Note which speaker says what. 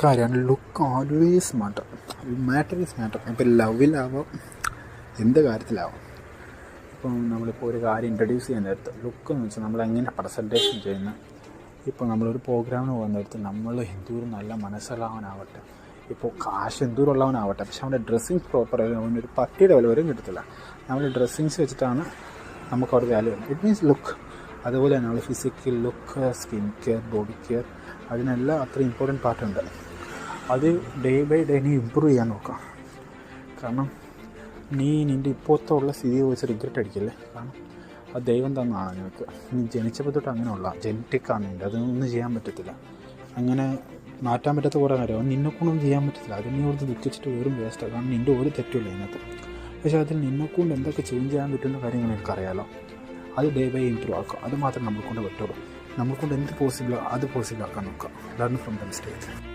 Speaker 1: കാര്യമാണ്. Look always matter. Matter is matter. ഇപ്പോൾ ലവിലാവാം, എന്ത് കാര്യത്തിലാവാം. ഇപ്പം നമ്മളിപ്പോൾ ഒരു കാര്യം ഇൻട്രൊഡ്യൂസ് ചെയ്യാൻ നേരത്ത് ലുക്ക് എന്ന് വെച്ചാൽ നമ്മളെങ്ങനെ പ്രസൻറ്റേഷൻ ചെയ്യുന്ന, ഇപ്പോൾ നമ്മളൊരു പ്രോഗ്രാമിന് പോകുന്ന നേരത്ത് നമ്മൾ എന്തോരം നല്ല മനസ്സിലാവാനാവട്ടെ, ഇപ്പോൾ കാശ് എന്തോരം ഉള്ളവനാവട്ടെ, പക്ഷെ അവൻ്റെ ഡ്രസ്സിങ് പ്രോപ്പർ അവനൊരു പട്ടിയുടെ വില വരെയും കിട്ടത്തില്ല. നമ്മൾ ഡ്രസ്സിങ്സ് വെച്ചിട്ടാണ് നമുക്ക് അവിടെ വാല്യൂ വരുന്നത്. It means look. അതുപോലെ തന്നെ നമ്മൾ physical look, skin care, body care, അതിനെല്ലാം അത്ര ഇമ്പോർട്ടൻറ്റ് പാർട്ടുണ്ട്. അത് ഡേ ബൈ ഡേ നീ ഇമ്പ്രൂവ് ചെയ്യാൻ നോക്കാം. കാരണം നീ നിൻ്റെ ഇപ്പോഴത്തെ ഉള്ള സ്ഥിതിയെ വെച്ച് റിഗ്രറ്റ് അടിക്കല്ലേ. കാരണം അത് ദൈവം തന്നാണ് നിനക്ക്. നീ ജനിച്ചപ്പോൾ തൊട്ട് അങ്ങനെയുള്ള ജനറ്റിക്കാണ് നിൻ്റെ, അതൊന്നും ചെയ്യാൻ പറ്റത്തില്ല. അങ്ങനെ മാറ്റാൻ പറ്റാത്ത കുറേ കാര്യം അത് നിന്നെക്കൊണ്ടൊന്നും ചെയ്യാൻ പറ്റത്തില്ല. അത് നീ ഓർത്ത് ദുഃഖിച്ചിട്ട് വെറും വേസ്റ്റാണ്. കാരണം നിൻ്റെ ഒരു തെറ്റുമില്ല ഇതിനകത്ത്. പക്ഷേ അതിൽ നിന്നെക്കൊണ്ട് എന്തൊക്കെ ചേഞ്ച് ചെയ്യാൻ പറ്റുന്ന കാര്യങ്ങൾ എനിക്കറിയാമല്ലോ. അത് ഡേ ബൈ ഇമ്പ്രൂവ് ആക്കുക. അത് മാത്രം നമ്മളെക്കൊണ്ട് പറ്റുള്ളൂ. നമ്മളെക്കൊണ്ട് എന്ത് പോസിബിളോ അത് പോസിബിൾ ആക്കാൻ നോക്കുക. Learn from the mistake.